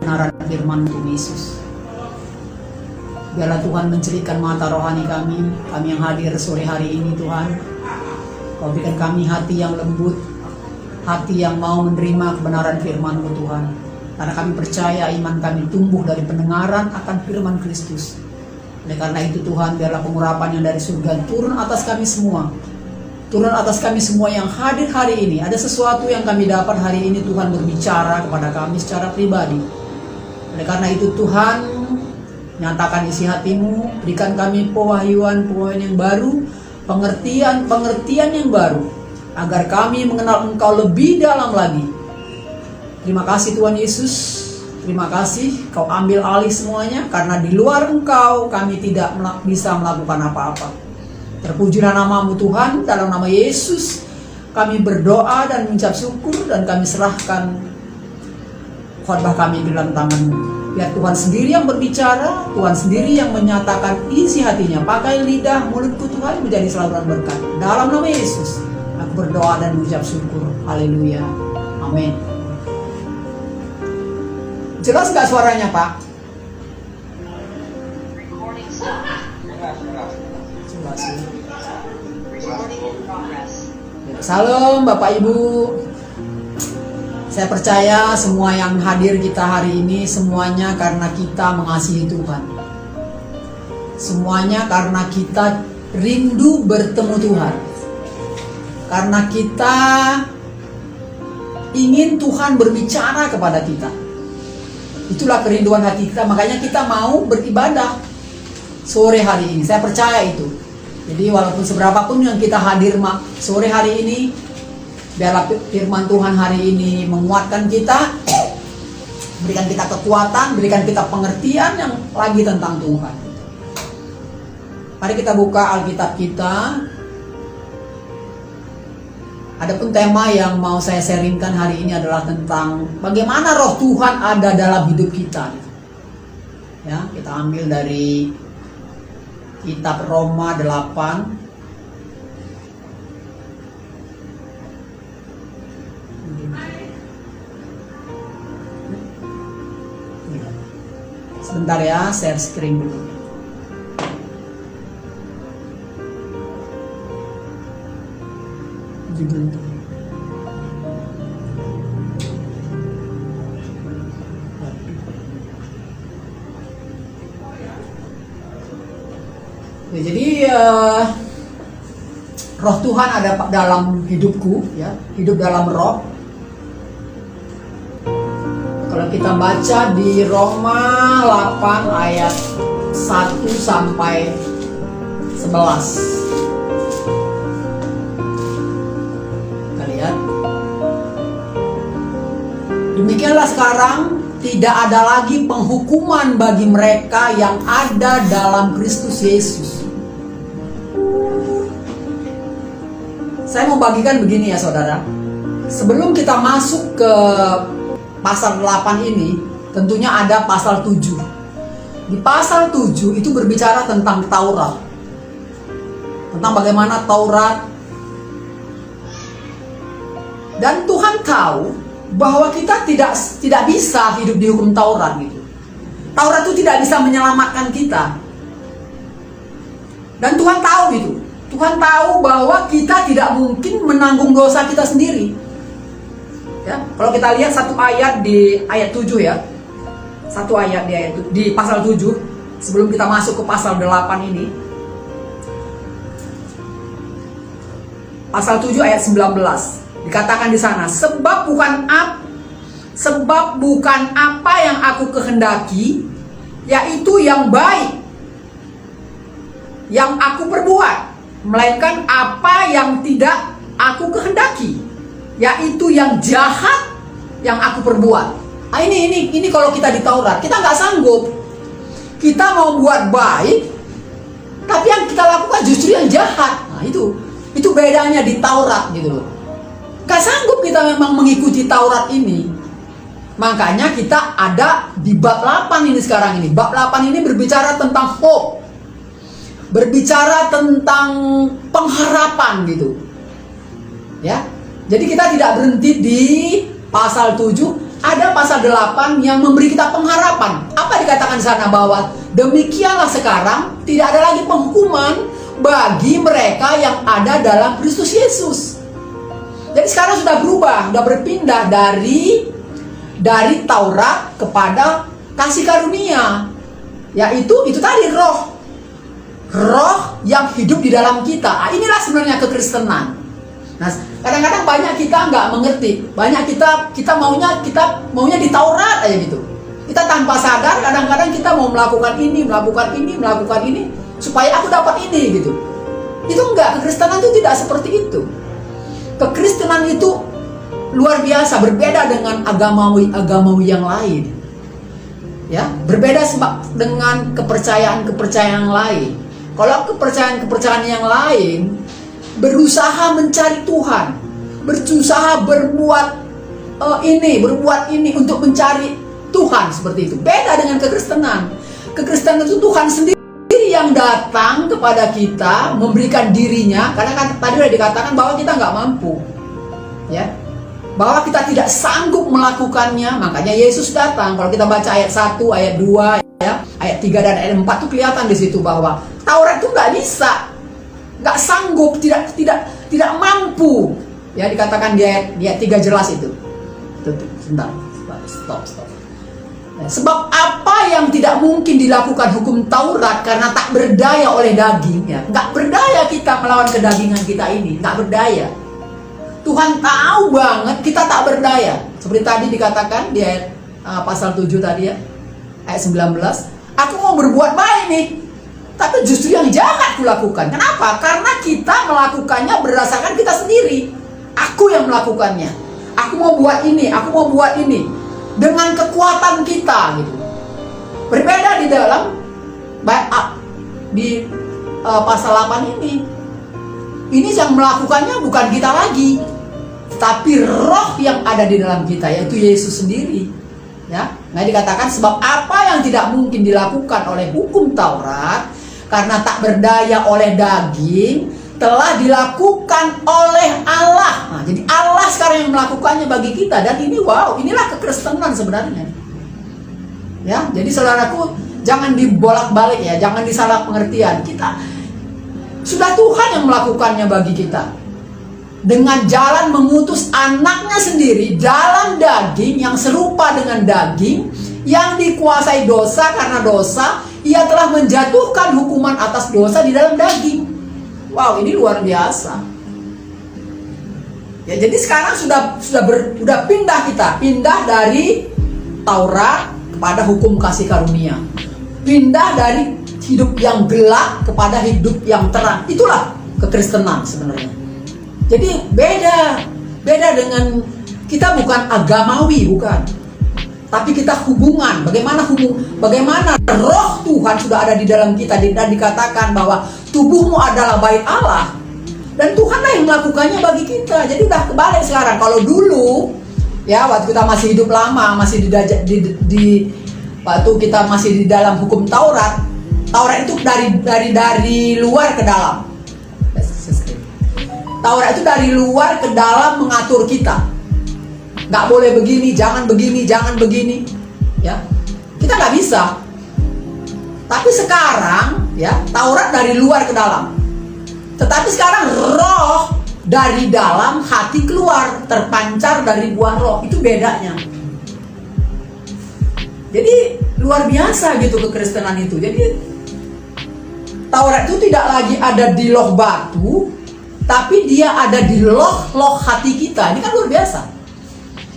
kebenaran firman Tuhan Yesus. Biarlah Tuhan mencelikkan mata rohani kami yang hadir sore hari ini Tuhan. Kau berikan kami hati yang lembut, hati yang mau menerima kebenaran firman-Mu Tuhan. Karena kami percaya iman kami tumbuh dari pendengaran akan firman Kristus. Oleh karena itu Tuhan, biarlah pengurapan yang dari surga turun atas kami semua. Turun atas kami semua yang hadir hari ini. Ada sesuatu yang kami dapat hari ini, Tuhan berbicara kepada kami secara pribadi. Oleh karena itu Tuhan, nyatakan isi hati-Mu, berikan kami pewahyuan yang baru, pengertian yang baru, agar kami mengenal Engkau lebih dalam lagi. Terima kasih Tuhan Yesus, terima kasih Kau ambil alih semuanya, karena di luar Engkau kami tidak bisa melakukan apa-apa. Terpujilah nama-Mu Tuhan, dalam nama Yesus kami berdoa dan mengucap syukur, dan kami serahkan khotbah kami di dalam tangan-Mu. Biar Tuhan sendiri yang berbicara, Tuhan sendiri yang menyatakan isi hatinya. Pakai lidah mulutku Tuhan menjadi saluran berkat. Dalam nama Yesus aku berdoa dan mengucap syukur. Haleluya. Amin. Jelas gak suaranya Pak? Jelas. Salam Bapak Ibu. Saya percaya semua yang hadir kita hari ini semuanya karena kita mengasihi Tuhan. Semuanya karena kita rindu bertemu Tuhan. Karena kita ingin Tuhan berbicara kepada kita. Itulah kerinduan hati kita, makanya kita mau beribadah sore hari ini. Saya percaya itu. Jadi walaupun seberapapun yang kita hadir sore hari ini, biarlah firman Tuhan hari ini menguatkan kita, berikan kita kekuatan, berikan kita pengertian yang lagi tentang Tuhan. Mari kita buka Alkitab kita. Adapun tema yang mau saya sharingkan hari ini adalah tentang bagaimana roh Tuhan ada dalam hidup kita. Ya, kita ambil dari kitab Roma 8. Sebentar ya, share screen dulu. Ya, jadi roh Tuhan ada dalam hidupku, ya, hidup dalam roh. Kalau kita baca di Roma 8 ayat 1 sampai 11. Kita lihat. Demikianlah sekarang tidak ada lagi penghukuman bagi mereka yang ada dalam Kristus Yesus. Saya mau bagikan begini ya saudara. Sebelum kita masuk ke pasal 8 ini, tentunya ada pasal 7. Di pasal 7 itu berbicara tentang Taurat. Tentang bagaimana Taurat. Dan Tuhan tahu bahwa kita tidak bisa hidup di hukum Taurat gitu. Taurat itu tidak bisa menyelamatkan kita. Dan Tuhan tahu itu. Tuhan tahu bahwa kita tidak mungkin menanggung dosa kita sendiri. Ya, kalau kita lihat satu ayat di ayat 7 ya. Satu ayat di pasal 7 sebelum kita masuk ke pasal 8 ini. Pasal 7 ayat 19. Dikatakan di sana, sebab bukan apa yang aku kehendaki, yaitu yang baik yang aku perbuat, melainkan apa yang tidak aku kehendaki, yaitu yang jahat yang aku perbuat. Nah, ini kalau kita di Taurat, kita nggak sanggup. Kita mau buat baik, tapi yang kita lakukan justru yang jahat. Nah, itu bedanya di Taurat gitu loh. Gak sanggup kita memang mengikuti Taurat ini. Makanya kita ada di bab 8 ini sekarang ini. Bab 8 ini berbicara tentang hope. Berbicara tentang pengharapan gitu. Ya. Jadi kita tidak berhenti di pasal 7, ada pasal 8 yang memberi kita pengharapan. Apa dikatakan sana? Bahwa demikianlah sekarang tidak ada lagi penghukuman bagi mereka yang ada dalam Kristus Yesus. Jadi sekarang sudah berubah, sudah berpindah dari Taurat kepada kasih karunia. Yaitu itu tadi roh yang hidup di dalam kita. Inilah sebenarnya kekristenan. Nah, kadang-kadang banyak kita nggak mengerti. Banyak kita maunya di Taurat aja gitu. Kita tanpa sadar kadang-kadang kita mau melakukan ini supaya aku dapat ini gitu. Itu enggak, kekristenan itu tidak seperti itu. Kekristenan itu luar biasa, berbeda dengan agamawi yang lain. Ya, berbeda dengan kepercayaan yang lain. Kalau kepercayaan yang lain berusaha mencari Tuhan, berusaha berbuat ini untuk mencari Tuhan, seperti itu. Beda dengan kekristenan. Kekristenan itu Tuhan sendiri yang datang kepada kita, memberikan dirinya. Karena kan tadi sudah dikatakan bahwa kita nggak mampu, ya, bahwa kita tidak sanggup melakukannya. Makanya Yesus datang. Kalau kita baca ayat 1, ayat 2, ya, ayat 3 dan ayat 4 itu kelihatan di situ bahwa Taurat itu nggak bisa, nggak sanggup, tidak mampu, ya, dikatakan di ayat 3 jelas itu. Sebentar, stop. Nah, sebab apa yang tidak mungkin dilakukan hukum Taurat karena tak berdaya oleh daging, ya, nggak berdaya kita melawan kedagingan kita ini, nggak berdaya. Tuhan tahu banget kita tak berdaya. Seperti tadi dikatakan di ayat pasal 7 tadi, ya, ayat 19, aku mau berbuat baik nih, tapi justru yang jahat kulakukan. Kenapa? Karena kita melakukannya berdasarkan kita sendiri. Aku yang melakukannya. Aku mau buat ini, dengan kekuatan kita, gitu. Berbeda di dalam pasal 8 ini. Ini yang melakukannya bukan kita lagi, tapi roh yang ada di dalam kita, yaitu Yesus sendiri. Ya, nah dikatakan sebab apa yang tidak mungkin dilakukan oleh hukum Taurat karena tak berdaya oleh daging telah dilakukan oleh Allah. Nah, jadi Allah sekarang yang melakukannya bagi kita. Dan ini inilah kekristenan sebenarnya. Ya, jadi saudaraku, jangan dibolak-balik, ya, jangan disalah pengertian. Kita sudah Tuhan yang melakukannya bagi kita. Dengan jalan mengutus anaknya sendiri dalam daging yang serupa dengan daging yang dikuasai dosa, karena dosa ia telah menjatuhkan hukuman atas dosa di dalam daging. Wow, ini luar biasa. Ya, jadi sekarang sudah pindah dari Taurat kepada hukum kasih karunia. Pindah dari hidup yang gelap kepada hidup yang terang. Itulah kekristenan sebenarnya. Jadi beda dengan kita, bukan agamawi, bukan. Tapi kita hubungan. Bagaimana roh Tuhan sudah ada di dalam kita, dan dikatakan bahwa tubuhmu adalah bait Allah. Dan Tuhanlah yang melakukannya bagi kita. Jadi udah kebalik sekarang. Kalau dulu, ya, waktu kita masih hidup lama, masih waktu kita masih di dalam hukum Taurat itu dari luar ke dalam. Taurat itu dari luar ke dalam mengatur kita. Nggak boleh begini, jangan begini, ya. Kita nggak bisa. Tapi sekarang, ya, Taurat dari luar ke dalam. Tetapi sekarang roh dari dalam hati keluar, terpancar dari buah roh. Itu bedanya. Jadi luar biasa gitu kekristenan itu. Jadi Taurat itu tidak lagi ada di loh batu, tapi dia ada di loh hati kita. Ini kan luar biasa.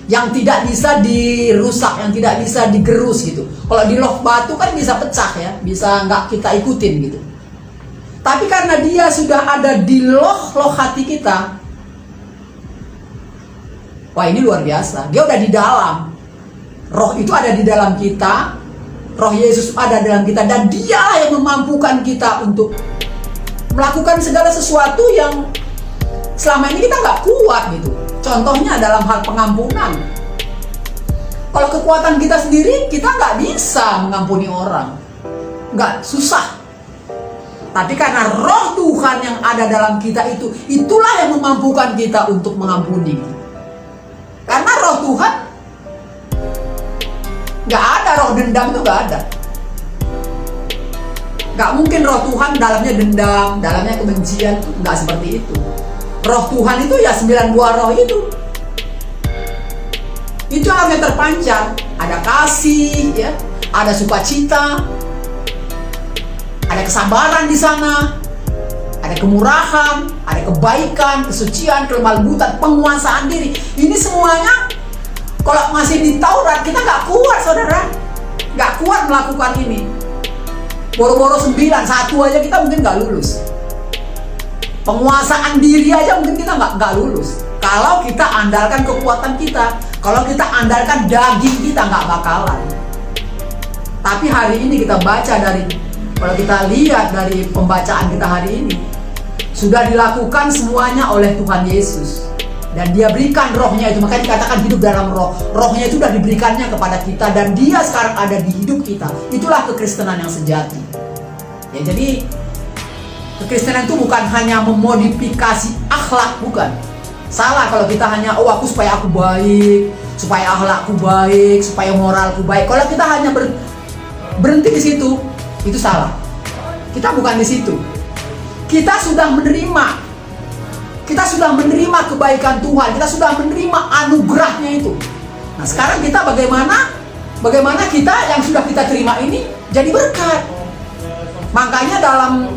Yang tidak bisa dirusak, yang tidak bisa digerus gitu. Kalau di loh batu kan bisa pecah, ya, bisa nggak kita ikutin gitu. Tapi karena dia sudah ada di loh hati kita, wah, ini luar biasa. Dia udah di dalam. Roh itu ada di dalam kita. Roh Yesus ada dalam kita, dan Dia yang memampukan kita untuk melakukan segala sesuatu yang selama ini kita nggak kuat gitu. Contohnya dalam hal pengampunan. Kalau kekuatan kita sendiri, kita nggak bisa mengampuni orang, nggak, susah. Tapi karena roh Tuhan yang ada dalam kita itulah yang memampukan kita untuk mengampuni. Karena roh Tuhan Nggak ada roh dendam itu, nggak ada. Nggak mungkin roh Tuhan dalamnya dendam, dalamnya kebencian, nggak seperti itu. Roh Tuhan itu ya 9 buah roh itu. Itu yang harusnya terpancar. Ada kasih, ya, ada sukacita, ada kesabaran di sana, ada kemurahan, ada kebaikan, kesucian, kelemah lembutan, penguasaan diri. Ini semuanya kalau masih di Taurat kita nggak kuat, saudara, nggak kuat melakukan ini. Boro-boro 9, satu aja kita mungkin nggak lulus. Penguasaan diri aja mungkin kita nggak lulus. Kalau kita andalkan kekuatan kita, kalau kita andalkan daging kita, nggak bakalan. Tapi hari ini kita baca kalau kita lihat dari pembacaan kita hari ini, sudah dilakukan semuanya oleh Tuhan Yesus. Dan dia berikan rohnya itu, makanya dikatakan hidup dalam roh. Rohnya itu sudah diberikannya kepada kita dan dia sekarang ada di hidup kita. Itulah kekristenan yang sejati. Ya, jadi kekristenan itu bukan hanya memodifikasi akhlak, bukan. Salah kalau kita hanya, aku supaya aku baik, supaya akhlakku baik, supaya moralku baik. Kalau kita hanya berhenti di situ, itu salah. Kita bukan di situ. Kita sudah menerima. Kita sudah menerima kebaikan Tuhan. Kita sudah menerima anugerahnya itu. Nah, sekarang kita bagaimana kita yang sudah kita terima ini jadi berkat. Makanya dalam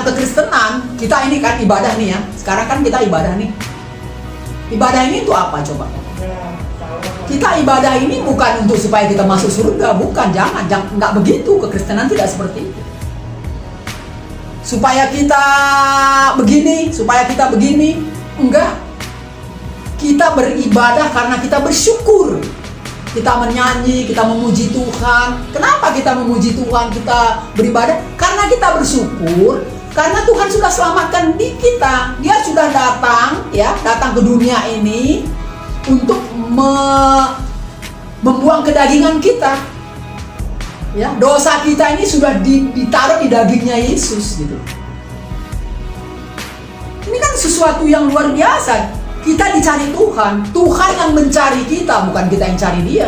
kekristenan kita ini kan ibadah nih ya. Sekarang kan kita ibadah nih. Ibadah ini itu apa coba? Kita ibadah ini bukan untuk supaya kita masuk surga, bukan, jangan nggak begitu. Kekristenan tidak seperti itu. Supaya kita begini, enggak. Kita beribadah karena kita bersyukur. Kita menyanyi, kita memuji Tuhan. Kenapa kita memuji Tuhan, kita beribadah? Karena kita bersyukur, karena Tuhan sudah selamatkan di kita. Dia sudah datang ke dunia ini untuk membuang kedagingan kita. Ya, dosa kita ini sudah ditaruh di dagingnya Yesus gitu. Ini kan sesuatu yang luar biasa. Kita dicari Tuhan, Tuhan yang mencari kita, bukan kita yang cari dia.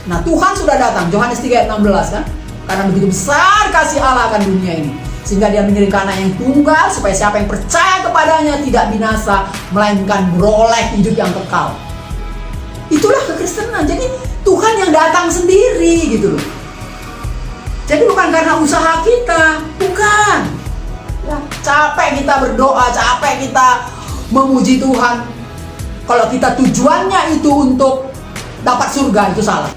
Nah, Tuhan sudah datang, Yohanes 3 ayat 16 kan? Karena begitu besar kasih Allah akan dunia ini, sehingga dia mengirimkan anak yang tunggal, supaya siapa yang percaya kepadanya tidak binasa, melainkan beroleh hidup yang kekal. Itulah kekristenan. Jadi Tuhan yang datang sendiri gitu loh. Jadi bukan karena usaha kita, bukan. Ya, capek kita berdoa, capek kita memuji Tuhan. Kalau kita tujuannya itu untuk dapat surga, itu salah.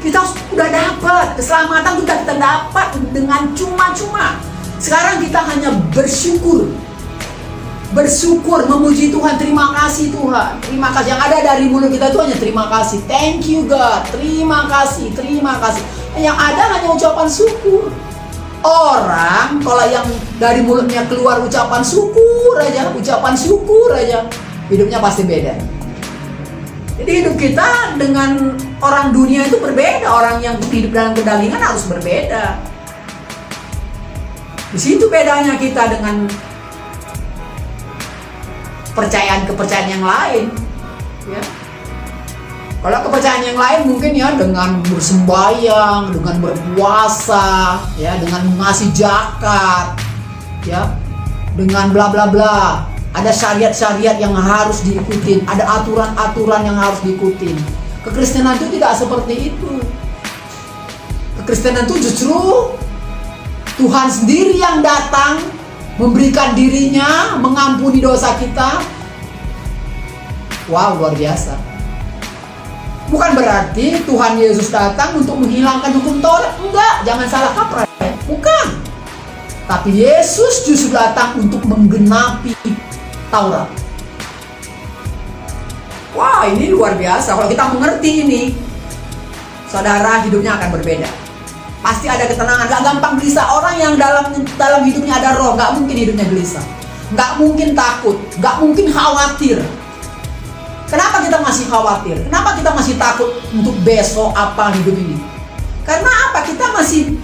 Kita sudah dapat keselamatan, kita dapat dengan cuma-cuma. Sekarang kita hanya bersyukur, memuji Tuhan. Terima kasih Tuhan, terima kasih. Yang ada dari mulut kita itu hanya terima kasih. Thank you God, terima kasih. Yang ada hanya ucapan syukur. Orang kalau yang dari mulutnya keluar ucapan syukur aja, hidupnya pasti beda. Jadi hidup kita dengan orang dunia itu berbeda. Orang yang hidup dalam kedagingan harus berbeda. Di situ bedanya kita dengan kepercayaan yang lain, ya. Kalau kepercayaan yang lain mungkin ya dengan bersembahyang, dengan berpuasa, ya, dengan mengasih zakat, ya, dengan bla bla bla. Ada syariat-syariat yang harus diikutin, ada aturan-aturan yang harus diikutin. Kekristenan itu tidak seperti itu. Kekristenan itu justru Tuhan sendiri yang datang, memberikan dirinya, mengampuni dosa kita. Wow, luar biasa. Bukan berarti Tuhan Yesus datang untuk menghilangkan hukum Taurat. Enggak, jangan salah kaprah. Bukan. Tapi Yesus justru datang untuk menggenapi Taurat. Wah, ini luar biasa. Kalau kita mengerti ini, saudara, hidupnya akan berbeda. Pasti ada ketenangan. Gak gampang gelisah. Orang yang dalam hidupnya ada roh, gak mungkin hidupnya gelisah. Gak mungkin takut, gak mungkin khawatir. Kenapa kita masih khawatir? Kenapa kita masih takut untuk besok apa hidup ini? Karena apa? Kita masih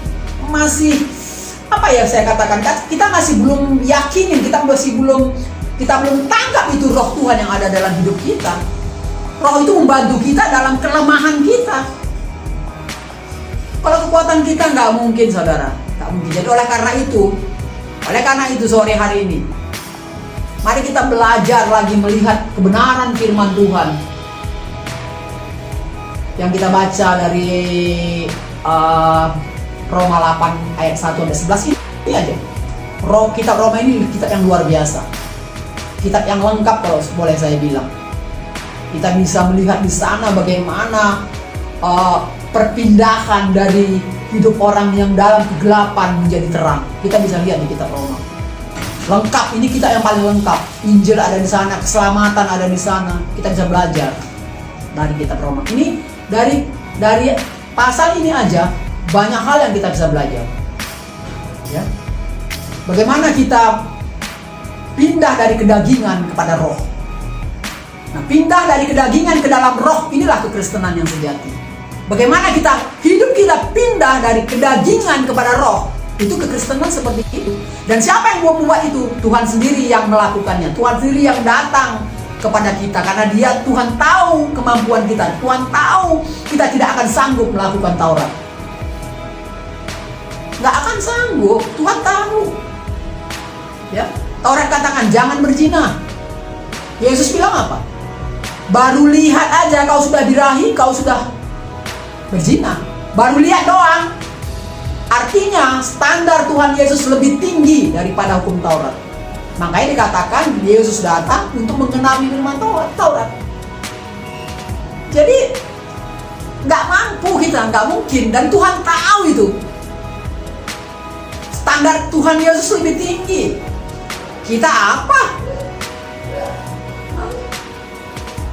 apa ya saya katakan? Kita masih belum yakinin, kita belum tangkap itu roh Tuhan yang ada dalam hidup kita. Roh itu membantu kita dalam kelemahan kita. Kalau kekuatan kita nggak mungkin, saudara, nggak mungkin. Jadi oleh karena itu sore hari ini, mari kita belajar lagi melihat kebenaran firman Tuhan yang kita baca dari Roma 8 ayat 1 sampai 11 ini aja. Kitab Roma ini kitab yang luar biasa, kitab yang lengkap kalau boleh saya bilang. Kita bisa melihat di sana bagaimana perpindahan dari hidup orang yang dalam kegelapan menjadi terang. Kita bisa lihat di kitab Roma. Lengkap, ini kitab yang paling lengkap. Injil ada di sana, keselamatan ada di sana. Kita bisa belajar dari kitab Roma. Ini dari pasal ini aja banyak hal yang kita bisa belajar. Ya. Bagaimana kita pindah dari kedagingan kepada roh. Nah, pindah dari kedagingan ke dalam roh, inilah kekristenan yang sejati. Bagaimana hidup kita pindah dari kedagingan kepada roh, itu kekristenan seperti itu. Dan siapa yang mau membuat itu? Tuhan sendiri yang melakukannya. Tuhan sendiri yang datang kepada kita, karena Tuhan tahu kemampuan kita. Tuhan tahu kita tidak akan sanggup melakukan Taurat. Nggak akan sanggup, Tuhan tahu. Ya, Taurat katakan jangan berzina. Yesus bilang apa? Baru lihat aja kau sudah birahi, kau sudah berzina. Baru lihat doang. Artinya standar Tuhan Yesus lebih tinggi daripada hukum Taurat. Makanya dikatakan Yesus datang untuk mengenapi firman Taurat. Jadi nggak mampu kita, nggak mungkin. Dan Tuhan tahu itu. Standar Tuhan Yesus lebih tinggi. Kita apa?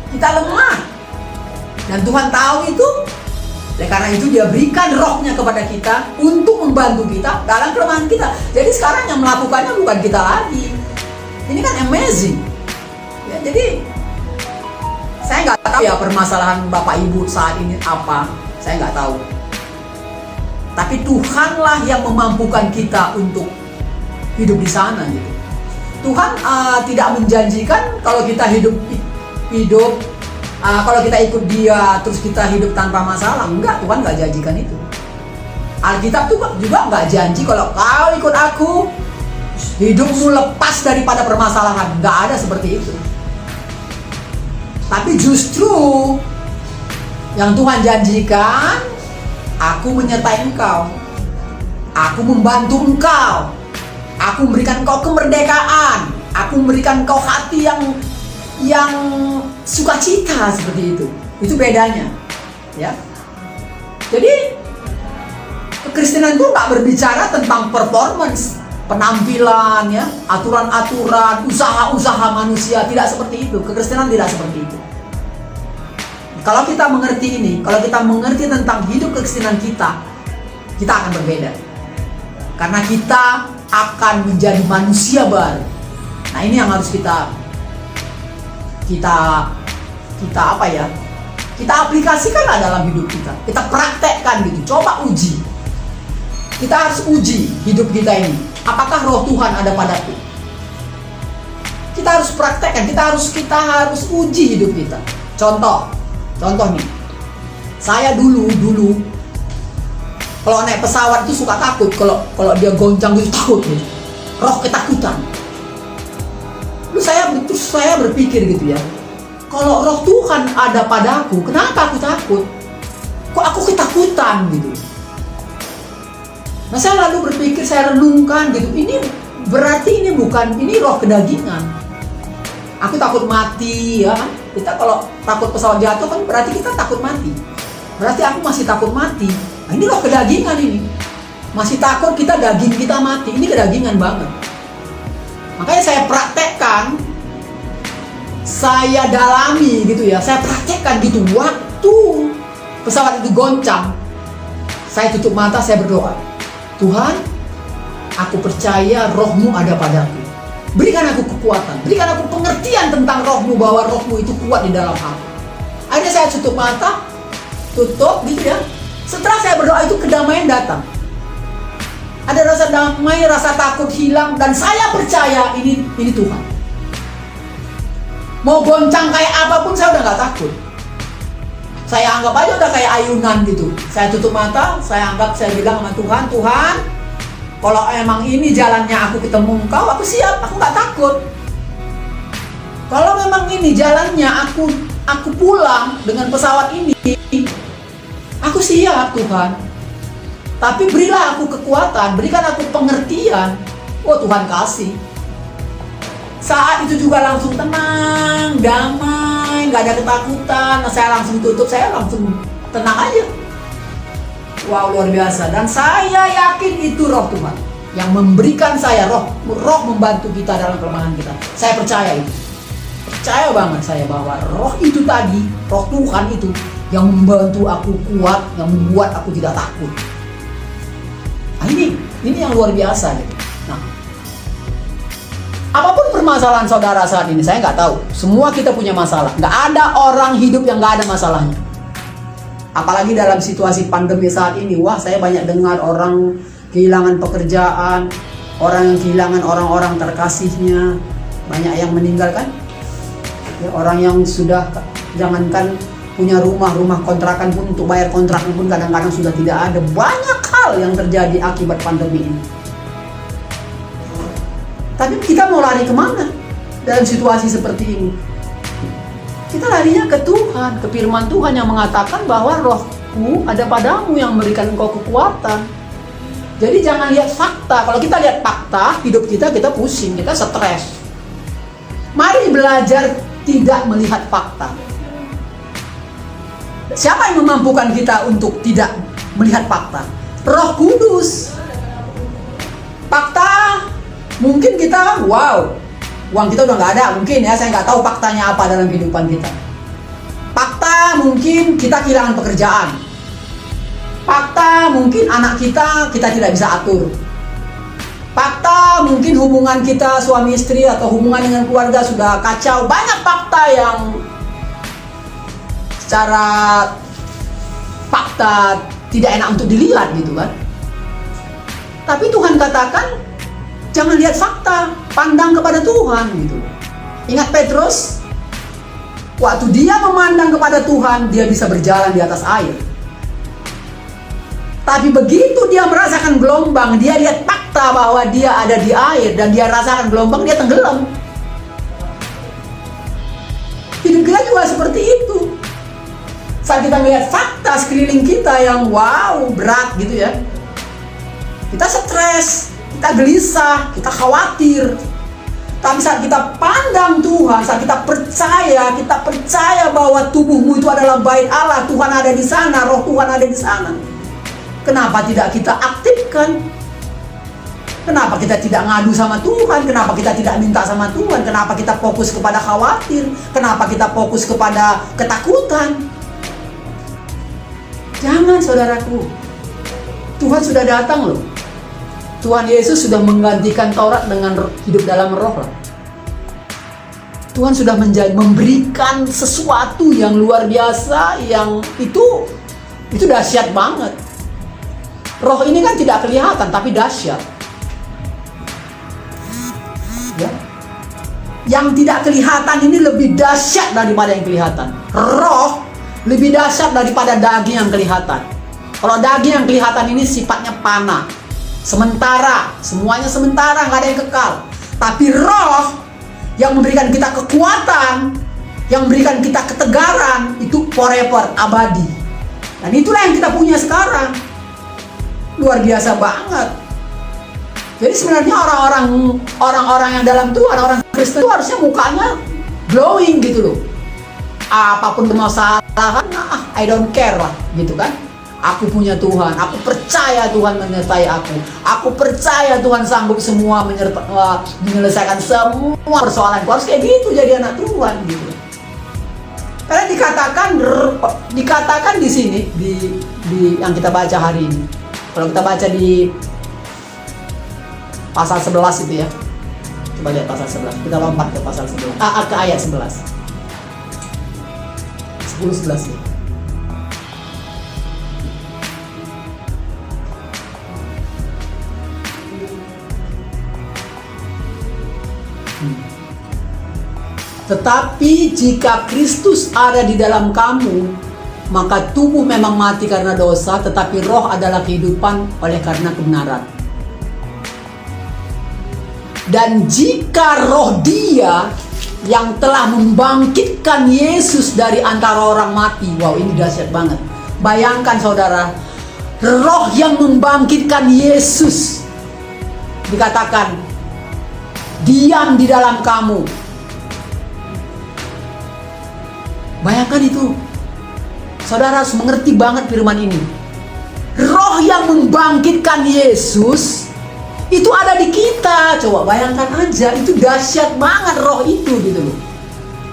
Kita lemah. Dan Tuhan tahu itu. Oleh karena itu dia berikan rohnya kepada kita untuk membantu kita dalam kelemahan kita. Jadi sekarang yang melakukannya bukan kita lagi. Ini kan amazing. Ya, jadi saya nggak tahu ya permasalahan Bapak Ibu saat ini apa. Saya nggak tahu. Tapi Tuhanlah yang memampukan kita untuk hidup di sana gitu. Tuhan tidak menjanjikan kalau kita hidup kalau kita ikut Dia terus kita hidup tanpa masalah. Enggak, Tuhan nggak janjikan itu. Alkitab tuh juga nggak janji kalau kau ikut aku hidupmu lepas daripada permasalahan. Nggak ada seperti itu. Tapi justru yang Tuhan janjikan, aku menyertai engkau, aku membantu engkau, aku memberikan engkau kemerdekaan, aku memberikan engkau hati yang sukacita seperti itu. Itu bedanya, ya. Jadi kekristenan itu nggak berbicara tentang performance, penampilan, ya, aturan-aturan, usaha-usaha manusia. Tidak seperti itu. Kekristenan tidak seperti itu. Kalau kita mengerti ini, kalau kita mengerti tentang hidup kekristenan kita akan berbeda. Karena kita akan menjadi manusia baru. Nah, ini yang harus kita apa ya? Kita aplikasikanlah dalam hidup kita. Kita praktekkan gitu. Coba uji. Kita harus uji hidup kita ini. Apakah roh Tuhan ada padaku? Kita harus praktekkan. Kita harus uji hidup kita. Contoh nih. Saya dulu kalau naik pesawat itu suka takut. Kalau dia goncang itu takut gitu. Roh ketakutan. Terus saya berpikir gitu ya. Kalau roh Tuhan ada padaku, kenapa aku takut? Kok aku ketakutan gitu? Nah, saya lalu berpikir, saya renungkan gitu. Ini berarti ini roh kedagingan. Aku takut mati, ya kan? Kita kalau takut pesawat jatuh kan berarti kita takut mati. Berarti aku masih takut mati. Nah, ini roh kedagingan ini. Masih takut daging kita mati. Ini kedagingan banget. Makanya saya praktekkan, saya dalami gitu ya. Saya praktekkan gitu. Waktu pesawat itu goncang, saya tutup mata, saya berdoa. Tuhan, aku percaya rohmu ada padaku. Berikan aku kekuatan, berikan aku pengertian tentang rohmu, bahwa rohmu itu kuat di dalam aku. Akhirnya saya tutup mata, gitu ya. Setelah saya berdoa itu kedamaian datang. Ada rasa damai, rasa takut hilang, dan saya percaya ini Tuhan. Mau goncang kayak apapun saya udah gak takut. Saya anggap aja udah kayak ayunan gitu. Saya tutup mata, saya bilang sama Tuhan, Tuhan, kalau emang ini jalannya aku ketemu Engkau, aku siap, aku nggak takut. Kalau memang ini jalannya aku pulang dengan pesawat ini, aku siap Tuhan. Tapi berilah aku kekuatan, berikan aku pengertian. Oh, Tuhan kasih. Saat itu juga langsung tenang, damai, nggak ada ketakutan. Nah, saya langsung tutup, saya langsung tenang aja. Wow, luar biasa. Dan saya yakin itu roh Tuhan yang memberikan saya roh membantu kita dalam kelemahan kita. Saya percaya itu. Percaya banget saya bahwa roh itu tadi, roh Tuhan itu yang membantu aku kuat, yang membuat aku tidak takut. Nah, ini yang luar biasa gitu. Nah, apapun permasalahan saudara saat ini, saya nggak tahu. Semua kita punya masalah. Nggak ada orang hidup yang nggak ada masalahnya. Apalagi dalam situasi pandemi saat ini. Wah, saya banyak dengar orang kehilangan pekerjaan, orang yang kehilangan orang-orang terkasihnya, banyak yang meninggal kan. Ya, orang yang sudah jangankan punya rumah kontrakan pun, untuk bayar kontraknya pun kadang-kadang sudah tidak ada. Banyak hal yang terjadi akibat pandemi ini. Tapi kita mau lari kemana dalam situasi seperti ini? Kita larinya ke Tuhan, ke firman Tuhan yang mengatakan bahwa rohku ada padamu yang memberikan engkau kekuatan. Jadi jangan lihat fakta. Kalau kita lihat fakta, hidup kita pusing, kita stres. Mari belajar tidak melihat fakta. Siapa yang memampukan kita untuk tidak melihat fakta? Roh Kudus. Fakta, mungkin kita, wow, uang kita udah nggak ada, mungkin ya, saya nggak tahu faktanya apa dalam kehidupan kita. Fakta, mungkin kita kehilangan pekerjaan. Fakta, mungkin anak kita tidak bisa atur. Fakta, mungkin hubungan kita suami istri atau hubungan dengan keluarga sudah kacau. Banyak fakta yang secara fakta tidak enak untuk dilihat gitu kan. Tapi Tuhan katakan, jangan lihat fakta, pandang kepada Tuhan gitu. Ingat Petrus, waktu dia memandang kepada Tuhan, dia bisa berjalan di atas air. Tapi begitu dia merasakan gelombang, dia lihat fakta bahwa dia ada di air dan dia rasakan gelombang, dia tenggelam. Hidup kita juga seperti itu. Saat kita melihat fakta sekeliling kita yang wow, berat gitu ya, kita stres, kita gelisah, kita khawatir. Tapi saat kita pandang Tuhan, saat kita percaya bahwa tubuhmu itu adalah bait Allah, Tuhan ada di sana, roh Tuhan ada di sana. Kenapa tidak kita aktifkan? Kenapa kita tidak ngadu sama Tuhan? Kenapa kita tidak minta sama Tuhan? Kenapa kita fokus kepada khawatir? Kenapa kita fokus kepada ketakutan? Jangan, saudaraku. Tuhan sudah datang loh. Tuhan Yesus sudah menggantikan Taurat dengan hidup dalam roh lah. Tuhan sudah memberikan sesuatu yang luar biasa, yang itu dahsyat banget. Roh ini kan tidak kelihatan tapi dahsyat. Ya. Yang tidak kelihatan ini lebih dahsyat daripada yang kelihatan. Roh lebih dahsyat daripada daging yang kelihatan. Kalau daging yang kelihatan ini sifatnya panah, sementara, semuanya sementara, nggak ada yang kekal. Tapi roh yang memberikan kita kekuatan, yang memberikan kita ketegaran, itu forever, abadi. Dan itulah yang kita punya sekarang. Luar biasa banget. Jadi sebenarnya orang-orang yang dalam Tuhan, orang Kristen itu harusnya mukanya glowing gitu loh. Apapun permasalahan, I don't care lah, gitu kan. Aku punya Tuhan, aku percaya Tuhan menyertai aku. Aku percaya Tuhan sanggup semua menyelesaikan semua persoalanku. Harus kayak gitu jadi anak Tuhan gitu. Karena dikatakan di sini di yang kita baca hari ini. Kalau kita baca di pasal 11 itu ya. Coba lihat pasal 11. Kita lompat ke pasal 11. Ke ayat 11. 10-11 ya. Tetapi jika Kristus ada di dalam kamu, maka tubuh memang mati karena dosa, tetapi roh adalah kehidupan oleh karena kebenaran. Dan jika roh Dia yang telah membangkitkan Yesus dari antara orang mati, wow, ini dahsyat banget. Bayangkan saudara, roh yang membangkitkan Yesus dikatakan diam di dalam kamu. Bayangkan itu. Saudara harus mengerti banget firman ini. Roh yang membangkitkan Yesus itu ada di kita. Coba bayangkan aja, itu dahsyat banget roh itu gitu loh.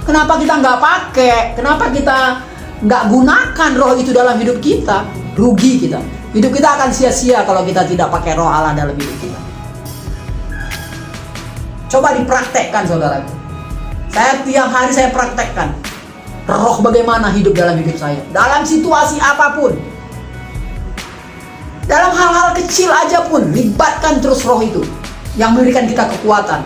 Kenapa kita nggak pakai? Kenapa kita nggak gunakan roh itu dalam hidup kita? Rugi kita. Hidup kita akan sia-sia kalau kita tidak pakai roh Allah dalam hidup kita. Coba dipraktekkan saudara. Tiap hari saya praktekkan. Roh bagaimana hidup dalam hidup saya. Dalam situasi apapun. Dalam hal-hal kecil aja pun, libatkan terus roh itu yang memberikan kita kekuatan.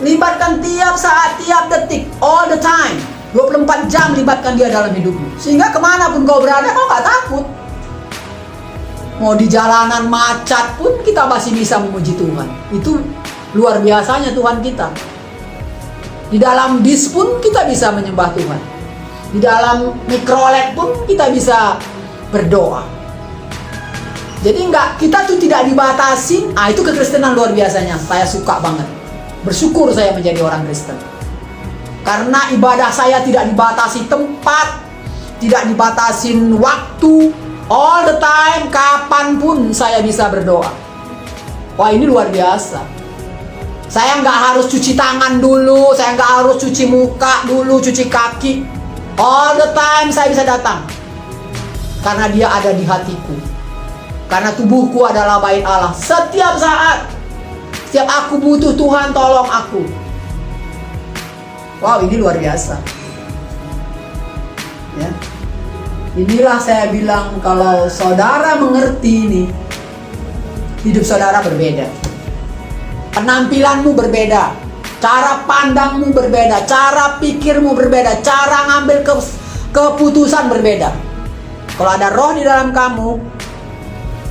Libatkan tiap saat, tiap detik, all the time. 24 jam libatkan dia dalam hidupmu. Sehingga kemanapun kau berada, kau gak takut. Mau di jalanan macet pun kita masih bisa memuji Tuhan. Itu luar biasanya Tuhan kita. Di dalam bis pun kita bisa menyembah Tuhan. Di dalam mikrolet pun kita bisa berdoa. Jadi kita tuh tidak dibatasi. Itu kekristenan luar biasanya. Saya suka banget. Bersyukur saya menjadi orang Kristen. Karena ibadah saya tidak dibatasi tempat, tidak dibatasin waktu. All the time, kapanpun saya bisa berdoa. Wah, ini luar biasa. Saya nggak harus cuci tangan dulu, saya nggak harus cuci muka dulu, cuci kaki. All the time saya bisa datang. Karena dia ada di hatiku. Karena tubuhku adalah bait Allah. Setiap saat, setiap aku butuh Tuhan, tolong aku. Wow, ini luar biasa. Ya. Inilah saya bilang, kalau saudara mengerti ini, hidup saudara berbeda. Penampilanmu berbeda, cara pandangmu berbeda, cara pikirmu berbeda, cara ngambil keputusan berbeda. Kalau ada roh di dalam kamu,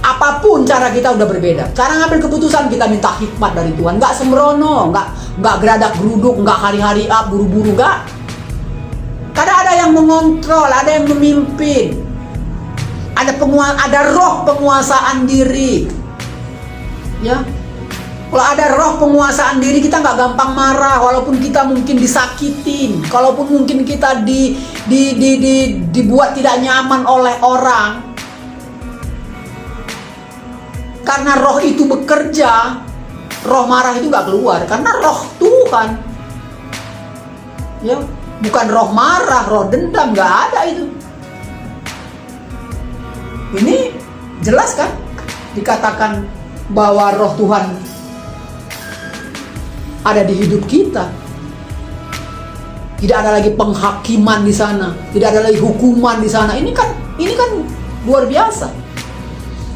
apapun cara kita udah berbeda. Cara ngambil keputusan kita minta hikmat dari Tuhan. Nggak sembrono, nggak geradak geruduk, nggak hari-hari buru-buru, nggak. Kadang ada yang mengontrol, ada yang memimpin, ada roh penguasaan diri. Ya, kalau ada roh penguasaan diri, kita nggak gampang marah, walaupun kita mungkin disakitin, kalaupun mungkin kita dibuat tidak nyaman oleh orang. Karena roh itu bekerja, roh marah itu nggak keluar, karena roh Tuhan. Ya, bukan roh marah, roh dendam, nggak ada itu. Ini jelas kan? Dikatakan bahwa roh Tuhan ada di hidup kita. Tidak ada lagi penghakiman di sana, tidak ada lagi hukuman di sana. Ini kan luar biasa.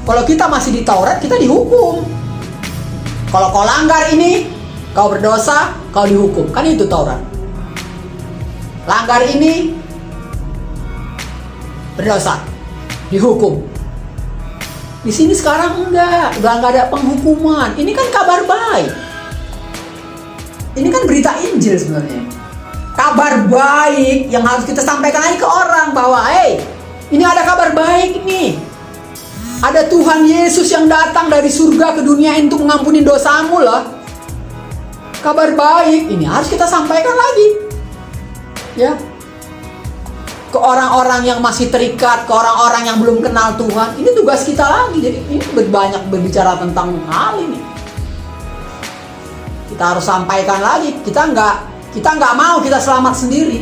Kalau kita masih di Taurat, kita dihukum. Kalau kau langgar ini, kau berdosa, kau dihukum. Kan itu Taurat. Langgar ini, berdosa, dihukum. Di sini sekarang udah nggak ada penghukuman. Ini kan kabar baik. Ini kan berita Injil sebenarnya. Kabar baik yang harus kita sampaikan lagi ke orang bahwa, hey, ini ada kabar baik nih. Ada Tuhan Yesus yang datang dari surga ke dunia untuk mengampuni dosamu lah. Kabar baik ini harus kita sampaikan lagi. Ya. Ke orang-orang yang masih terikat, ke orang-orang yang belum kenal Tuhan. Ini tugas kita lagi. Jadi ini banyak berbicara tentang hal ini. Kita harus sampaikan lagi. Kita nggak mau kita selamat sendiri.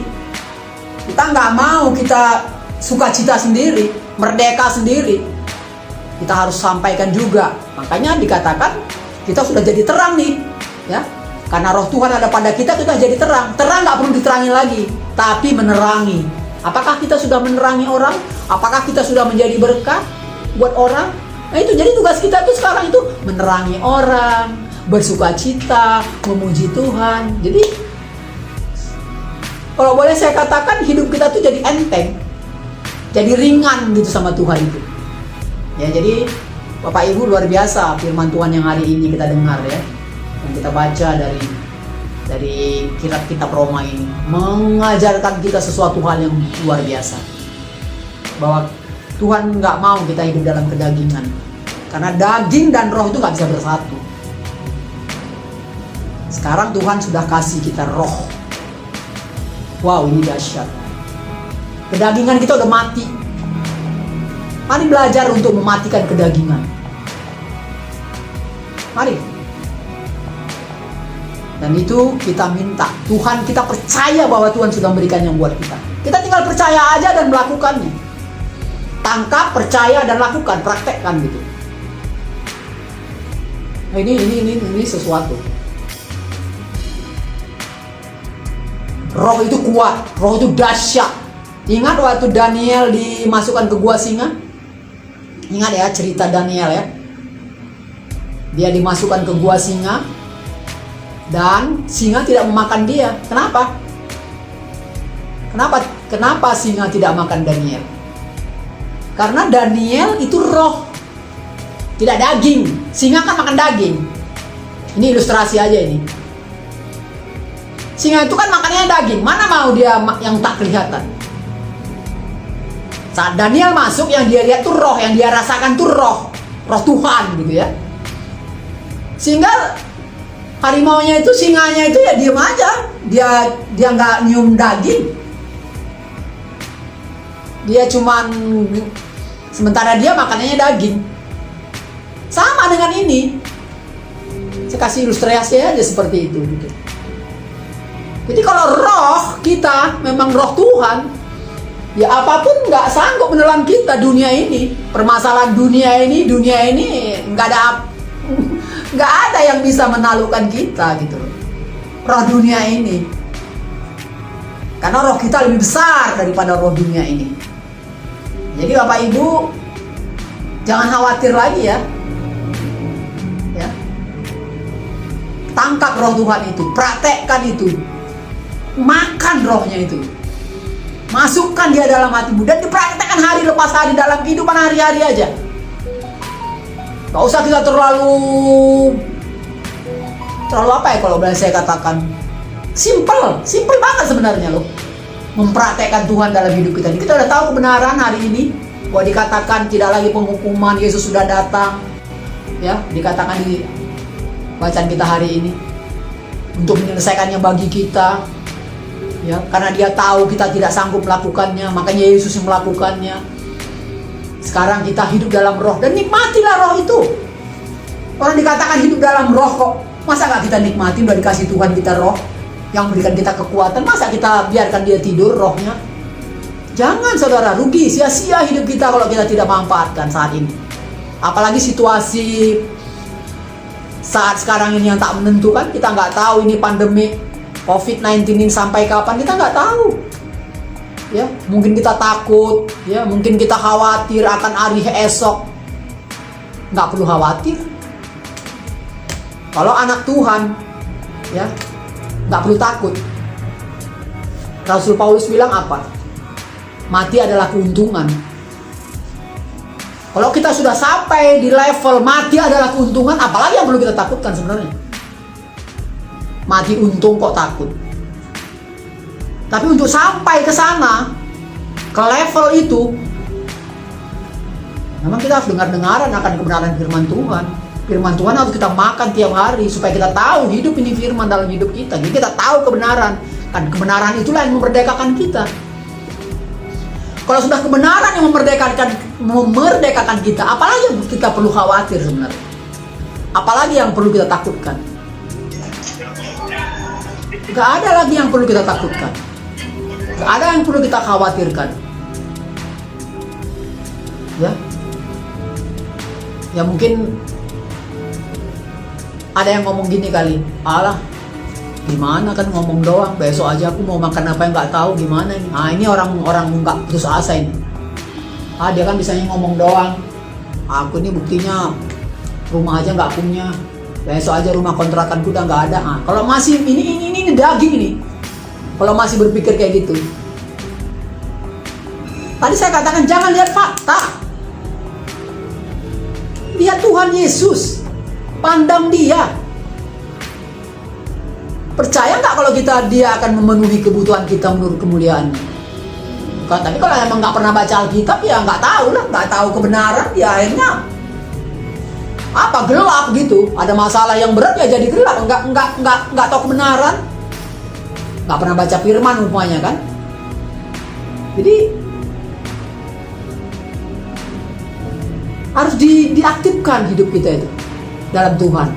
Kita nggak mau kita sukacita sendiri, merdeka sendiri. Kita harus sampaikan juga. Makanya dikatakan kita sudah jadi terang nih, ya. Karena roh Tuhan ada pada kita, kita jadi terang. Terang nggak perlu diterangi lagi, tapi menerangi. Apakah kita sudah menerangi orang? Apakah kita sudah menjadi berkat buat orang? Nah itu, jadi tugas kita itu sekarang itu menerangi orang, bersukacita, memuji Tuhan. Jadi kalau boleh saya katakan, hidup kita tuh jadi enteng. jadi ringan gitu sama Tuhan itu. Ya, jadi Bapak Ibu, luar biasa firman Tuhan yang hari ini kita dengar ya, yang kita baca dari kitab Roma ini, mengajarkan kita sesuatu hal yang luar biasa, bahwa Tuhan nggak mau kita hidup dalam kedagingan, karena daging dan roh itu nggak bisa bersatu. Sekarang Tuhan sudah kasih kita roh. Wow, ini dahsyat. Kedagingan kita udah mati. Mari belajar untuk mematikan kedagingan. Mari. Dan itu kita minta. Tuhan, kita percaya bahwa Tuhan sudah memberikan yang buat kita. Kita tinggal percaya aja dan melakukannya. Tangkap, percaya, dan lakukan. Praktekkan gitu. Nah, ini sesuatu. Roh itu kuat. Roh itu dahsyat. Ingat waktu Daniel dimasukkan ke gua singa? Ingat ya cerita Daniel ya. Dia dimasukkan ke gua singa dan singa tidak memakan dia. Kenapa? Kenapa singa tidak makan Daniel? Karena Daniel itu roh, tidak daging. Singa kan makan daging. Ini ilustrasi aja ini. Singa itu kan makannya daging. Mana mau dia yang tak kelihatan? Saat Daniel masuk, yang dia lihat tuh roh, yang dia rasakan tuh roh Tuhan gitu ya. Sehingga harimaunya itu, singanya itu ya diem aja, dia nggak nyium daging, dia cuman sementara dia makanannya daging. Sama dengan ini, saya kasih ilustrasi aja seperti itu gitu. Jadi kalau roh kita memang roh Tuhan, ya apapun nggak sanggup menelan kita. Dunia ini, permasalahan dunia ini nggak ada yang bisa menaklukkan kita gitu loh. Roh dunia ini, karena roh kita lebih besar daripada roh dunia ini. Jadi Bapak Ibu jangan khawatir lagi ya. Tangkap roh Tuhan itu, praktekkan itu, makan rohnya itu. Masukkan dia dalam hatimu dan dipraktekkan hari lepas hari dalam kehidupan hari-hari aja. Gak usah kita terlalu apa ya kalau boleh saya katakan, simple banget sebenarnya loh, mempraktekkan Tuhan dalam hidup kita. Kita udah tahu kebenaran hari ini bahwa dikatakan tidak lagi penghukuman, Yesus sudah datang, ya dikatakan di bacaan kita hari ini untuk menyelesaikannya bagi kita. Ya, karena dia tahu kita tidak sanggup melakukannya, makanya Yesus yang melakukannya. Sekarang kita hidup dalam roh dan nikmatilah roh itu. Orang dikatakan hidup dalam roh kok, masa gak kita nikmati? Udah dikasih Tuhan kita roh yang memberikan kita kekuatan, masa kita biarkan dia tidur rohnya? Jangan saudara, rugi, sia-sia hidup kita kalau kita tidak manfaatkan saat ini. Apalagi situasi saat sekarang ini yang tak menentukan. Kita nggak tahu ini pandemi COVID-19 ini sampai kapan, kita nggak tahu. Ya, mungkin kita takut, ya, mungkin kita khawatir akan hari esok. Nggak perlu khawatir. Kalau anak Tuhan, ya, nggak perlu takut. Rasul Paulus bilang apa? Mati adalah keuntungan. Kalau kita sudah sampai di level mati adalah keuntungan, apalagi yang perlu kita takutkan sebenarnya? Mati untung kok takut. Tapi untuk sampai ke sana, ke level itu, memang kita harus dengar-dengaran akan kebenaran firman Tuhan. Firman Tuhan harus kita makan tiap hari supaya kita tahu hidup ini firman dalam hidup kita. Jadi kita tahu kebenaran. Kan kebenaran itulah yang memerdekakan kita. Kalau sudah kebenaran yang memerdekakan kita, apalagi yang kita perlu khawatir sebenarnya? Apalagi yang perlu kita takutkan? Gak ada lagi yang perlu kita takutkan. Gak ada yang perlu kita khawatirkan. Ya mungkin ada yang ngomong gini kali, alah gimana kan ngomong doang, besok aja aku mau makan apa yang nggak tahu gimana ini. Ah, ini orang nggak putus asa ini. Ah, dia kan bisanya ngomong doang. Aku ini buktinya rumah aja nggak punya, besok aja rumah kontrakanku udah nggak ada. Ah, kalau masih ini daging ini, kalau masih berpikir kayak gitu, Tadi saya katakan jangan lihat fakta. Lihat Tuhan Yesus. Pandang Dia. Percaya nggak kalau Dia akan memenuhi kebutuhan kita menurut kemuliaannya? Tapi kalau emang nggak pernah baca Alkitab, ya nggak tahu lah, nggak tahu kebenaran, ya akhirnya apa, gelap gitu. Ada masalah yang berat ya jadi gelap, nggak tahu kebenaran, nggak pernah baca firman umpamanya kan. Jadi harus diaktifkan hidup kita itu dalam Tuhan.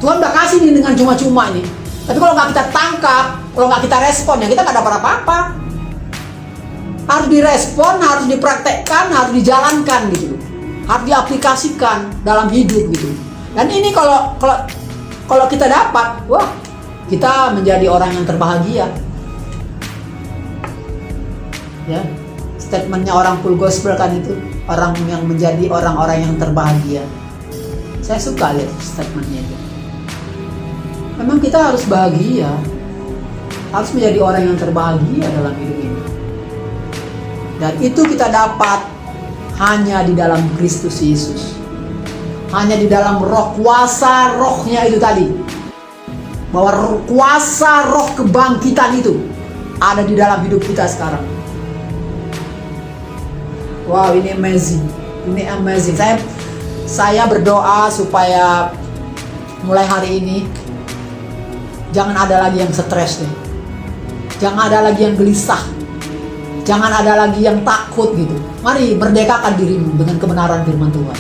Tuhan udah kasih ini dengan cuma-cuma ini. Tapi kalau nggak kita tangkap, kalau nggak kita respon, ya kita nggak dapat apa-apa. Harus direspon, harus dipraktekkan, harus dijalankan gitu. Harus diaplikasikan dalam hidup gitu. Dan ini kalau kita dapat, wah, kita menjadi orang yang terbahagia. Ya, statementnya orang full gospel kan itu, orang yang menjadi orang-orang yang terbahagia. Saya suka lihat statementnya itu. Memang kita harus bahagia, harus menjadi orang yang terbahagia dalam hidup ini. Dan itu kita dapat hanya di dalam Kristus Yesus. Hanya di dalam roh, kuasa rohnya itu tadi. Bahwa kuasa roh kebangkitan itu ada di dalam hidup kita sekarang. Wow, ini amazing. Ini amazing. Saya berdoa supaya mulai hari ini jangan ada lagi yang stres deh. Jangan ada lagi yang gelisah. Jangan ada lagi yang takut gitu. Mari merdekakan dirimu dengan kebenaran firman Tuhan.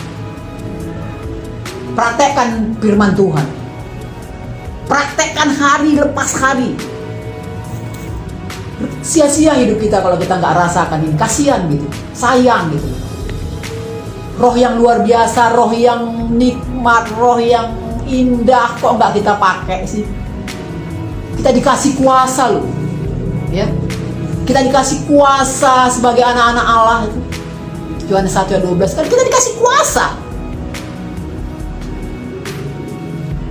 Praktekkan firman Tuhan. Praktekkan hari lepas hari. Sia-sia hidup kita kalau kita nggak rasakan ini. Kasihan gitu. Sayang gitu. Roh yang luar biasa, roh yang nikmat, roh yang indah, kok nggak kita pakai sih? Kita dikasih kuasa loh, ya. Kita dikasih kuasa sebagai anak-anak Allah itu. Yohanes 1 ayat 12 kan kita dikasih kuasa.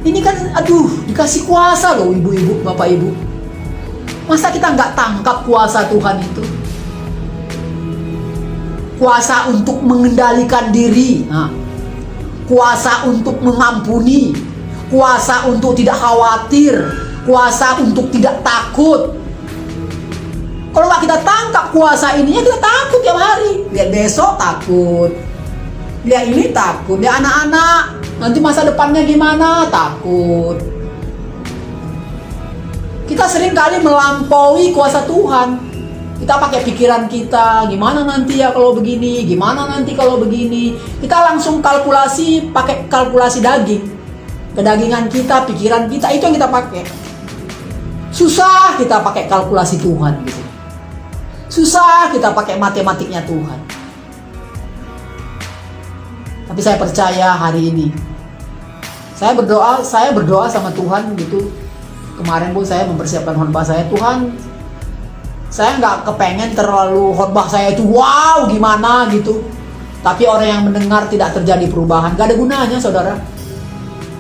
Ini kan dikasih kuasa loh ibu-ibu, bapak ibu. Masa kita nggak tangkap kuasa Tuhan itu? Kuasa untuk mengendalikan diri, kuasa untuk mengampuni, kuasa untuk tidak khawatir, kuasa untuk tidak takut. Kalau nggak kita tangkap kuasa ini, ya kita takut tiap hari. Lihat besok takut, lihat ini takut, lihat anak-anak nanti masa depannya gimana, takut. Kita sering kali melampaui kuasa Tuhan. Kita pakai pikiran kita, gimana nanti ya kalau begini, gimana nanti kalau begini. Kita langsung kalkulasi, pakai kalkulasi daging. Kedagingan kita, pikiran kita, itu yang kita pakai. Susah kita pakai kalkulasi Tuhan gitu. Susah kita pakai matematiknya Tuhan. Tapi saya percaya hari ini saya berdoa sama Tuhan gitu. Kemarin pun saya mempersiapkan khotbah saya, Tuhan, saya nggak kepengen terlalu khotbah saya itu wow gimana gitu. Tapi orang yang mendengar tidak terjadi perubahan, gak ada gunanya saudara.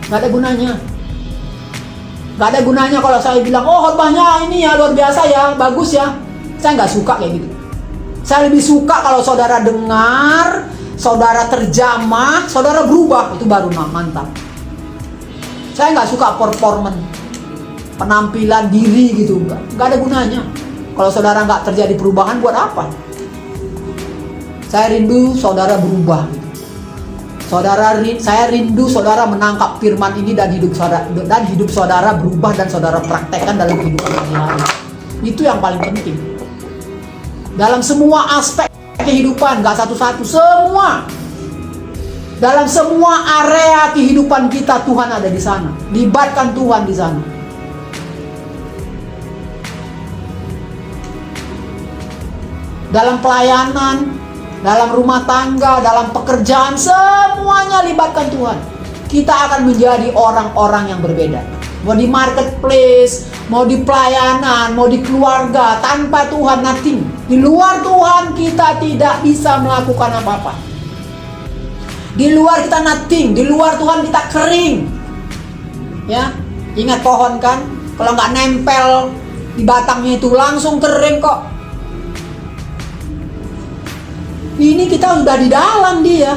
Gak ada gunanya. Gak ada gunanya kalau saya bilang, oh khotbahnya ini ya luar biasa ya, bagus ya. Saya nggak suka kayak gitu. Saya lebih suka kalau saudara dengar, saudara terjamah, saudara berubah, itu baru mantap. Saya nggak suka performance, penampilan diri gitu, nggak ada gunanya. Kalau saudara nggak terjadi perubahan, buat apa? Saya rindu saudara berubah gitu. Saya rindu saudara menangkap firman ini dan hidup saudara berubah dan saudara praktekkan dalam kehidupan sehari-hari. Itu yang paling penting. Dalam semua aspek kehidupan, nggak satu-satu, semua. Dalam semua area kehidupan kita, Tuhan ada di sana. Libatkan Tuhan di sana. Dalam pelayanan, dalam rumah tangga, dalam pekerjaan, semuanya libatkan Tuhan. Kita akan menjadi orang-orang yang berbeda. Mau di marketplace, mau di pelayanan, mau di keluarga, tanpa Tuhan nothing. Di luar Tuhan kita tidak bisa melakukan apa-apa. Di luar kita nothing, di luar Tuhan kita kering. Ya, ingat pohon kan? Kalau nggak nempel di batangnya itu langsung kering kok. Ini kita sudah di dalam dia.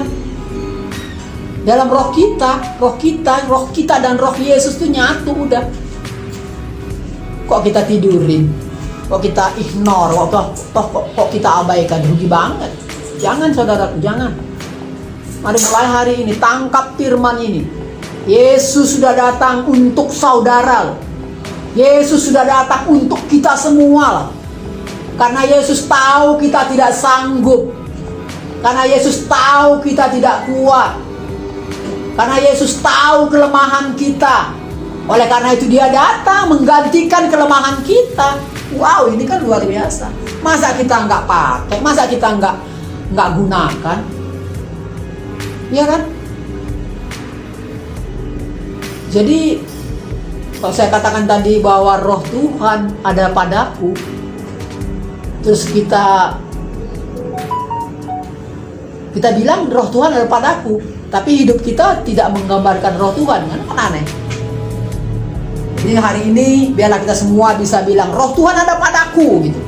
Dalam roh kita dan roh Yesus itu nyatu udah. Kok kita tidurin? Kok kita ignore? Kok kita abaikan? Rugi banget. Jangan saudaraku, jangan. Mari mulai hari ini tangkap firman ini. Yesus sudah datang untuk saudara. Yesus sudah datang untuk kita semua. Karena Yesus tahu kita tidak sanggup. Karena Yesus tahu kita tidak kuat. Karena Yesus tahu kelemahan kita. Oleh karena itu dia datang menggantikan kelemahan kita. Wow, ini kan luar biasa. Masa kita nggak pakai? Masa kita nggak gunakan? Iya kan? Jadi kalau saya katakan tadi bahwa roh Tuhan ada padaku, terus kita bilang roh Tuhan ada padaku, tapi hidup kita tidak menggambarkan roh Tuhan, kan aneh. Jadi hari ini biarlah kita semua bisa bilang roh Tuhan ada padaku gitu.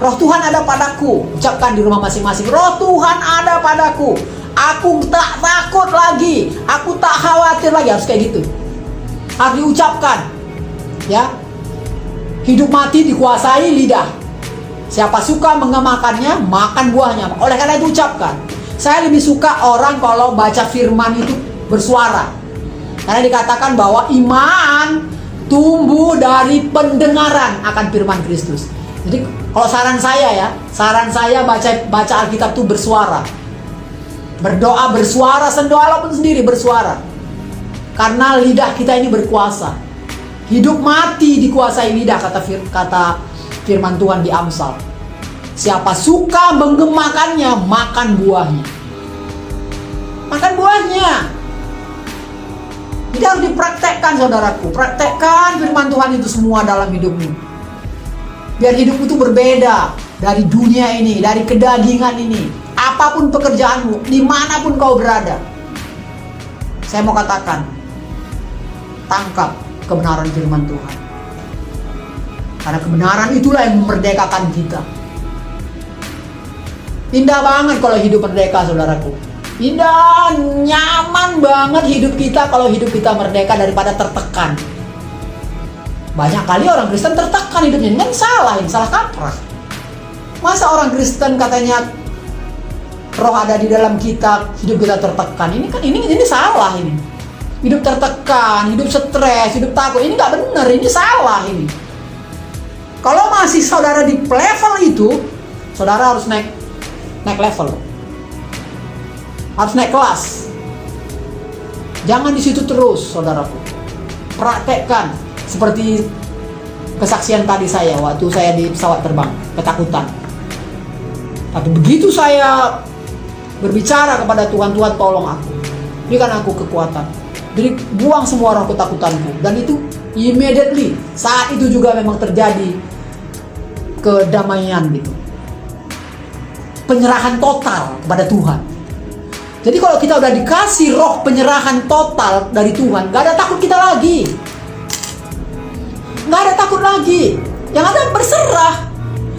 Roh Tuhan ada padaku. Ucapkan di rumah masing-masing, roh Tuhan ada padaku. Aku tak takut lagi, aku tak khawatir lagi. Harus kayak gitu. Harus diucapkan. Ya. Hidup mati dikuasai lidah. Siapa suka mengemakannya, makan buahnya. Oleh karena itu ucapkan. Saya lebih suka orang kalau baca firman itu bersuara. Karena dikatakan bahwa iman tumbuh dari pendengaran akan firman Kristus. Jadi kalau saran saya baca Alkitab itu bersuara. Berdoa bersuara, sendoa pun sendiri bersuara. Karena lidah kita ini berkuasa. Hidup mati dikuasai lidah, kata firman Tuhan di Amsal. Siapa suka menggemakannya, makan buahnya. Makan buahnya. Jadi harus dipraktekkan saudaraku. Praktekkan firman Tuhan itu semua dalam hidupmu. Biar hidupmu itu berbeda dari dunia ini, dari kedagingan ini. Apapun pekerjaanmu, dimanapun kau berada. Saya mau katakan, tangkap kebenaran firman Tuhan. Karena kebenaran itulah yang memerdekakan kita. Indah banget kalau hidup merdeka, saudaraku. Indah, nyaman banget hidup kita kalau hidup kita merdeka daripada tertekan. Banyak kali orang Kristen tertekan hidupnya. Ini salah kaprah. Masa orang Kristen katanya roh ada di dalam kita, hidup kita tertekan. Ini salah ini. Hidup tertekan, hidup stres, hidup takut. Ini nggak benar, ini salah ini. Kalau masih saudara di level itu, saudara harus naik level. Harus naik kelas. Jangan di situ terus, saudaraku. Praktekkan seperti kesaksian tadi saya waktu saya di pesawat terbang, ketakutan. Tapi begitu saya berbicara kepada Tuhan, Tuhan tolong aku, berikan aku kekuatan. Jadi buang semua orang ketakutanku. Dan itu immediately saat itu juga memang terjadi kedamaian gitu. Penyerahan total kepada Tuhan. Jadi kalau kita udah dikasih roh penyerahan total dari Tuhan, gak ada takut kita lagi. Gak ada takut lagi. Yang ada berserah.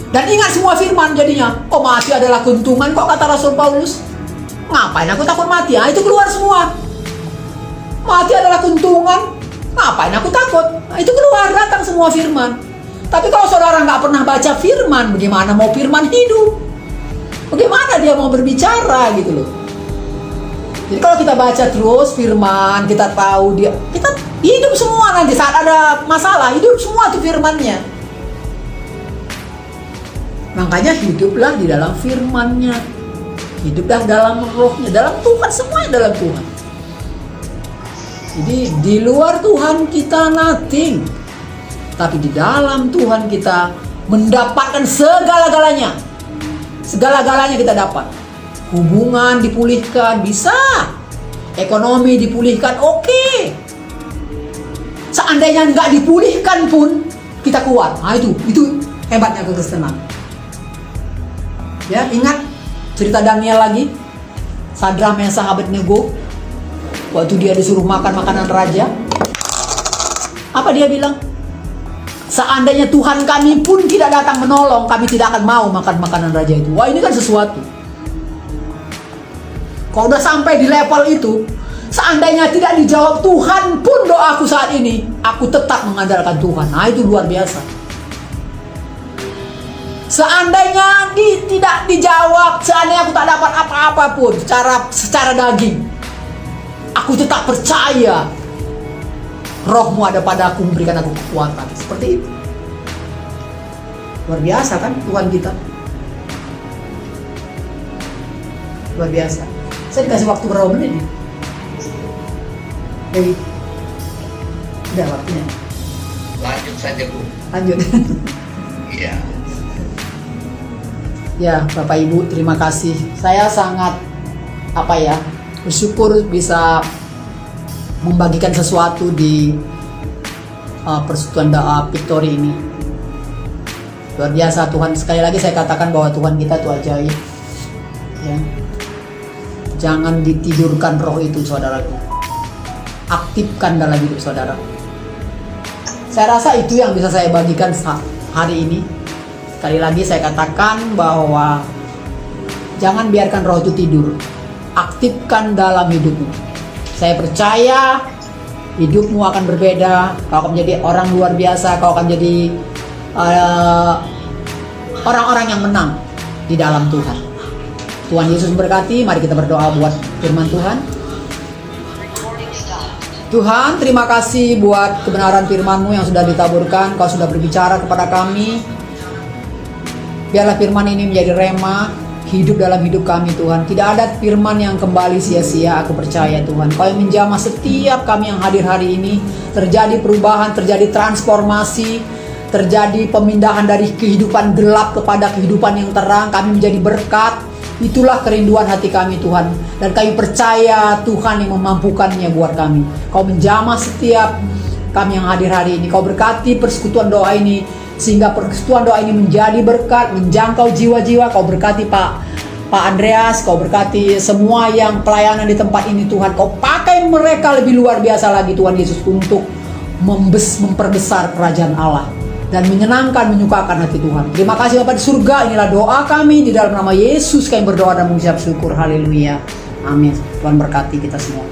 Dan ingat semua firman jadinya. Oh, mati adalah keuntungan kok, kata Rasul Paulus. Ngapain aku takut mati? Itu keluar semua. Mati adalah keuntungan. Ngapain aku takut? Itu keluar, datang semua firman. Tapi kalau saudara gak pernah baca firman, bagaimana mau firman hidup? Bagaimana dia mau berbicara gitu loh. Jadi kalau kita baca terus firman, kita tahu kita hidup semua nanti saat ada masalah, hidup semua tuh firmannya. Makanya hiduplah di dalam firmannya. Hiduplah dalam rohnya, dalam Tuhan, semuanya dalam Tuhan. Jadi di luar Tuhan kita nothing. Tapi di dalam Tuhan kita mendapatkan segala-galanya. Segala-galanya kita dapat. Hubungan dipulihkan, bisa. Ekonomi dipulihkan, oke. Seandainya nggak dipulihkan pun, kita kuat. Itu hebatnya kekristenan. Ya, ingat cerita Daniel lagi. Sadrak, Mesak, Abednego. Waktu dia disuruh makan makanan raja. Apa dia bilang? Seandainya Tuhan kami pun tidak datang menolong, kami tidak akan mau makan makanan raja itu. Wah, ini kan sesuatu. Kalau udah sampai di level itu, seandainya tidak dijawab Tuhan pun doaku saat ini, aku tetap mengandalkan Tuhan. Nah, itu luar biasa. Seandainya tidak dijawab, seandainya aku tak dapat apa-apa pun secara daging, aku tetap percaya Roh-Mu ada padaku, memberikan aku kekuatan. Seperti itu. Luar biasa kan Tuhan kita? Luar biasa. Saya dikasih waktu berapa menit nih? Jadi, udah waktunya. Lanjut saja, Bu. Lanjut. Iya. Ya, Bapak Ibu, terima kasih. Saya sangat bersyukur bisa membagikan sesuatu di persekutuan doa Victory ini. Luar biasa Tuhan. Sekali lagi saya katakan bahwa Tuhan kita itu ajaib. Ya. Jangan ditidurkan roh itu, saudaraku. Aktifkan dalam hidup saudara. Saya rasa itu yang bisa saya bagikan hari ini. Sekali lagi saya katakan bahwa jangan biarkan roh itu tidur. Aktifkan dalam hidupmu. Saya percaya hidupmu akan berbeda. Kau akan menjadi orang luar biasa. Kau akan menjadi orang-orang yang menang di dalam Tuhan. Tuhan Yesus berkati. Mari kita berdoa buat firman Tuhan. Tuhan, terima kasih buat kebenaran firman-Mu yang sudah ditaburkan. Kau sudah berbicara kepada kami. Biarlah firman ini menjadi rema hidup dalam hidup kami, Tuhan. Tidak ada firman yang kembali sia-sia. Aku percaya, Tuhan, Kau yang menjamah setiap kami yang hadir hari ini. Terjadi perubahan, terjadi transformasi, terjadi pemindahan dari kehidupan gelap kepada kehidupan yang terang. Kami menjadi berkat. Itulah kerinduan hati kami, Tuhan. Dan kami percaya Tuhan yang memampukannya buat kami. Kau menjamah setiap kami yang hadir hari ini. Kau berkati persekutuan doa ini, sehingga persekutuan doa ini menjadi berkat, menjangkau jiwa-jiwa. Kau berkati Pak Andreas. Kau berkati semua yang pelayanan di tempat ini, Tuhan. Kau pakai mereka lebih luar biasa lagi, Tuhan Yesus, untuk memperbesar kerajaan Allah dan menyenangkan, menyukakan hati Tuhan. Terima kasih Bapak di surga. Inilah doa kami di dalam nama Yesus. Kami berdoa dan mengucap syukur. Haleluya. Amin. Tuhan berkati kita semua.